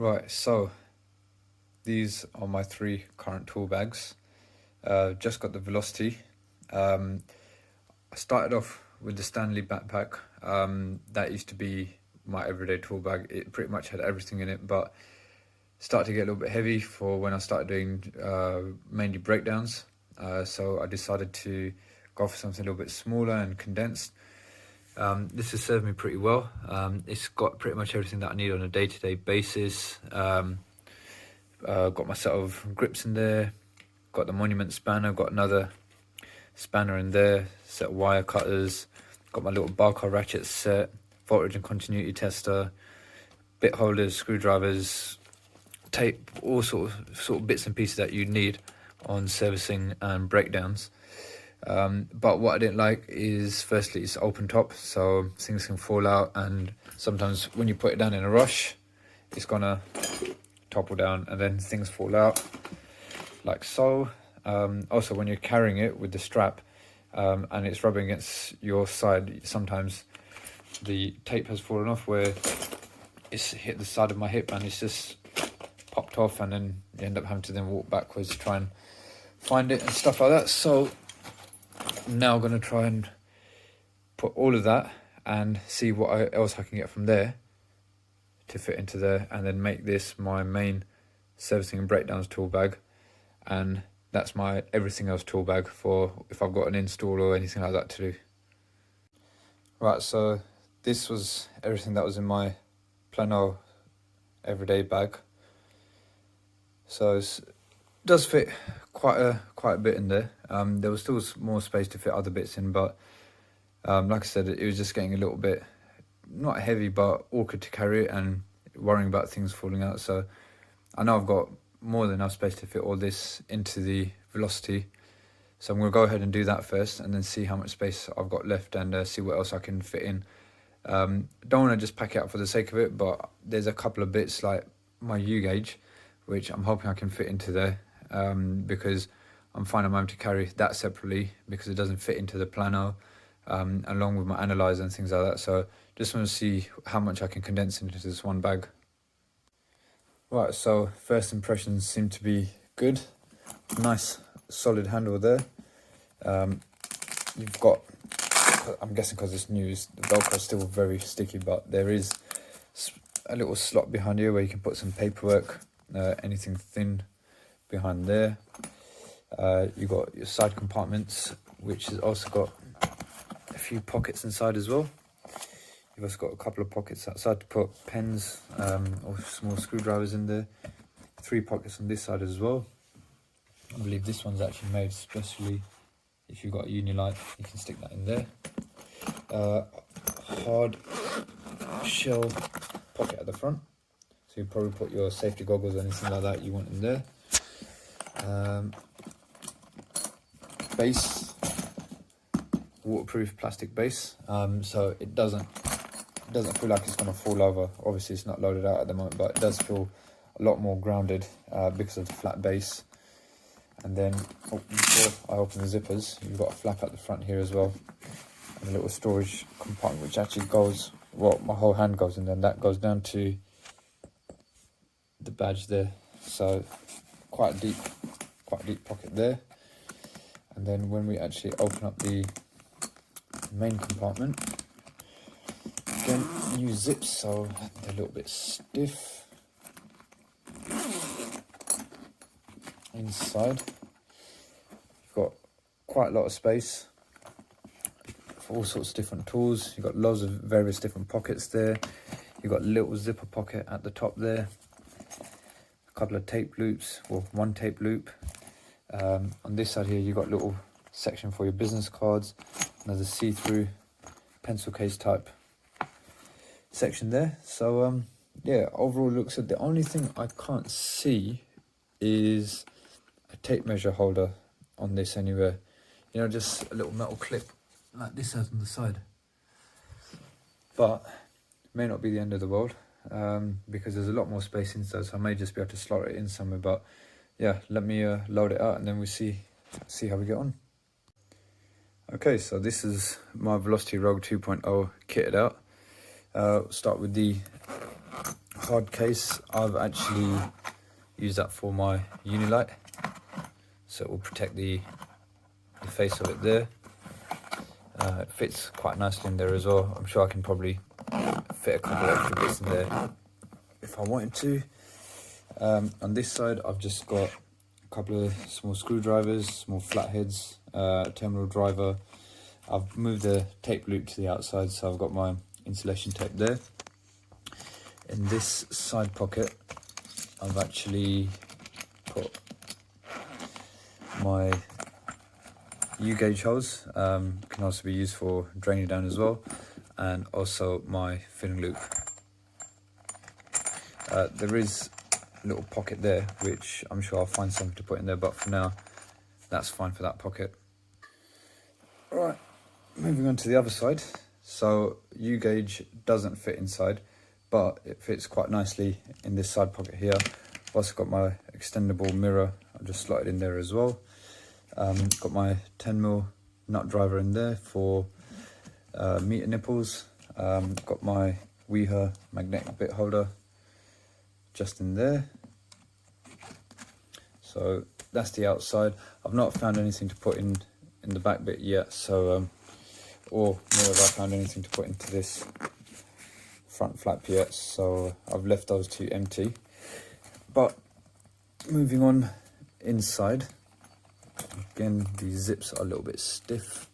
Right, so these are my 3 current tool bags. Just got the Velocity. I started off with the Stanley backpack. That used to be my everyday tool bag. It pretty much had everything in it, but started to get a little bit heavy for when I started doing mainly breakdowns. So I decided to go for something a little bit smaller and condensed. This has served me pretty well. It's got pretty much everything that I need on a day-to-day basis. Got my set of grips in there, got the Monument spanner, got another spanner in there, set of wire cutters, got my little barcode ratchet set, voltage and continuity tester, bit holders, screwdrivers, tape, all sort of bits and pieces that you need on servicing and breakdowns. But what I didn't like is, firstly, it's open top, so things can fall out, and sometimes when you put it down in a rush, it's gonna topple down and then things fall out like so. Also, when you're carrying it with the strap and it's rubbing against your side, sometimes the tape has fallen off where it's hit the side of my hip and it's just popped off, and then you end up having to then walk backwards to try and find it and stuff like that. So now I'm going to try and put all of that and see what else I can get from there to fit into there, and then make this my main servicing and breakdowns tool bag, and that's my everything else tool bag for if I've got an install or anything like that to do. Right, so this was everything that was in my Plano everyday bag. So it does fit quite a bit in there. There was still more space to fit other bits in, but like I said, it was just getting a little bit, not heavy, but awkward to carry it and worrying about things falling out. So I know I've got more than enough space to fit all this into the Velocity. So I'm going to go ahead and do that first, and then see how much space I've got left, and see what else I can fit in. Don't want to just pack it up for the sake of it, but there's a couple of bits like my U-gauge, which I'm hoping I can fit into there, because I'm finding I'm able to carry that separately because it doesn't fit into the Plano, along with my analyzer and things like that. So just want to see how much I can condense into this one bag. Right, so first impressions seem to be good. Nice solid handle there. You've got, I'm guessing because it's new, the Velcro is still very sticky, but there is a little slot behind here where you can put some paperwork, anything thin behind there. You've got your side compartments, which has also got a few pockets inside as well. You've also got a couple of pockets outside to put pens or small screwdrivers in there. 3 pockets on this side as well. I believe this one's actually made especially if you've got a uni light, you can stick that in there. Hard shell pocket at the front, so you probably put your safety goggles or anything like that you want in there. Base, waterproof plastic base, so it doesn't feel like it's going to fall over. Obviously it's not loaded out at the moment, but it does feel a lot more grounded because of the flat base. And then before I open the zippers, you've got a flap at the front here as well, and a little storage compartment which actually goes, well, my whole hand goes in there, and that goes down to the badge there. So quite a deep pocket there. And then when we actually open up the main compartment, again, new zips, so they're a little bit stiff. Inside, you've got quite a lot of space for all sorts of different tools. You've got loads of various different pockets there. You've got a little zipper pocket at the top there, a couple of tape loops, or one tape loop. On this side here, you've got a little section for your business cards, another see-through pencil case type section there. So yeah, overall looks good. The only thing I can't see is a tape measure holder on this anywhere. You know, just a little metal clip like this has on the side. But it may not be the end of the world, because there's a lot more space inside, so I may just be able to slot it in somewhere. But yeah, let me load it out, and then we see how we get on. Okay, so this is my Velocity Rogue 2.0 kitted out. Start with the card case, I've actually used that for my uni light, so it will protect the face of it there. It fits quite nicely in there as well. I'm sure I can probably fit a couple of extra bits in there if I wanted to. On this side, I've just got a couple of small screwdrivers, small flatheads, terminal driver. I've moved the tape loop to the outside, so I've got my insulation tape there. In this side pocket, I've actually put my U-gauge hose, can also be used for draining down as well, and also my filling loop. There is a little pocket there, which I'm sure I'll find something to put in there, but for now, that's fine for that pocket. Right, moving on to the other side. So U-gauge doesn't fit inside, but it fits quite nicely in this side pocket here. I've also got my extendable mirror, I've just slotted in there as well. Got my 10mm nut driver in there for meter nipples. Got my Weeher magnetic bit holder just in there. So that's the outside. I've not found anything to put in the back bit yet, so or nor have I found anything to put into this front flap yet, so I've left those two empty. But moving on inside, again, these zips are a little bit stiff.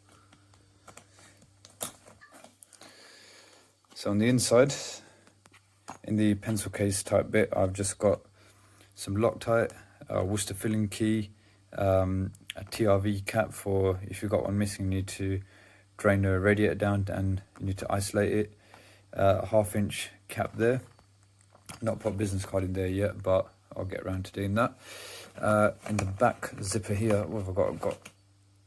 So on the inside, in the pencil case type bit, I've just got some Loctite, a Worcester filling key, a TRV cap for if you've got one missing, you need to drain the radiator down and you need to isolate it. A 1/2 inch cap there. Not put a business card in there yet, but I'll get around to doing that. In the back zipper here, what have I got? I've got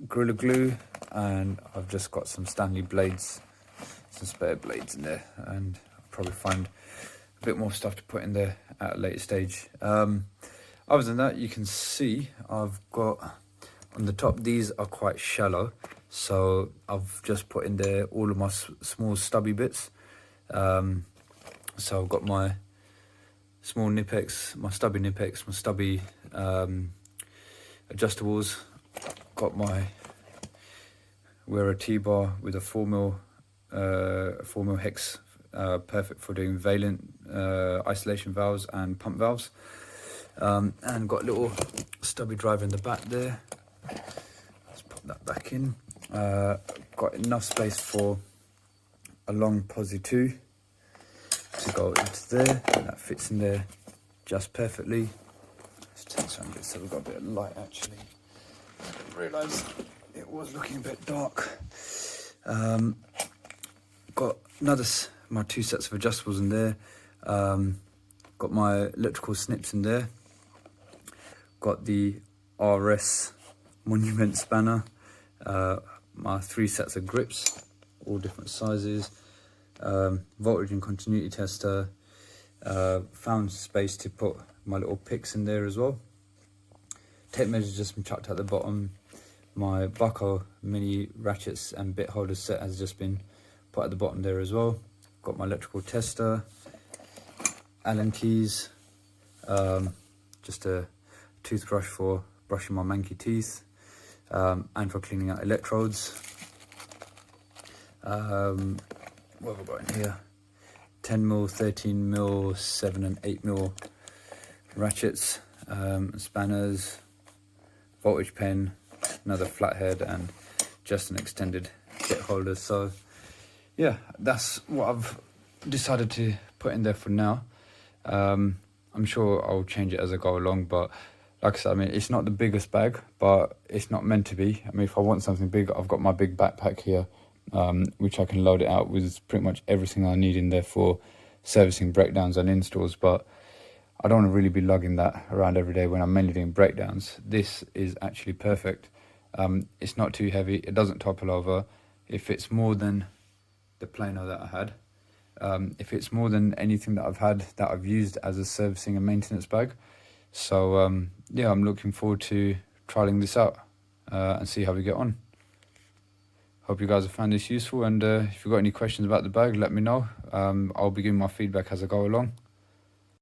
Gorilla Glue, and I've just got some Stanley blades, some spare blades in there, and I'll probably find a bit more stuff to put in there at a later stage. Other than that, you can see I've got on the top, these are quite shallow, so I've just put in there all of my small stubby bits. So I've got my small Nipex, my stubby Nipex, my stubby adjustables. Got my Wear a T-bar with a 4mm hex, perfect for doing valent isolation valves and pump valves. And got a little stubby driver in the back there. Let's pop that back in. Got enough space for a long posi 2 to go into there, and that fits in there just perfectly. Let's turn some bits so we've got a bit of light actually. I didn't realise it was looking a bit dark. Got my 2 sets of adjustables in there. Got my electrical snips in there. Got the RS Monument spanner. My 3 sets of grips, all different sizes. Voltage and continuity tester. Found space to put my little picks in there as well. Tape measure just been chucked at the bottom. My Bucko mini ratchets and bit holder set has just been put at the bottom there as well. Got my electrical tester, Allen keys, just a toothbrush for brushing my manky teeth, and for cleaning out electrodes. What have I got in here? 10mm, 13mm, 7 and 8mm ratchets, spanners, voltage pen, another flathead, and just an extended bit holder. So yeah, that's what I've decided to put in there for now. I'm sure I'll change it as I go along, but like I said, I mean, it's not the biggest bag, but it's not meant to be. I mean, if I want something big, I've got my big backpack here, which I can load it out with pretty much everything I need in there for servicing, breakdowns and installs. But I don't want to really be lugging that around every day when I'm mainly doing breakdowns. This is actually perfect. It's not too heavy, it doesn't topple over. It fits more than the Plano that I had. If it's more than anything that I've used as a servicing and maintenance bag. So yeah, I'm looking forward to trialing this out and see how we get on. Hope you guys have found this useful, and if you've got any questions about the bag, let me know. I'll be giving my feedback as I go along.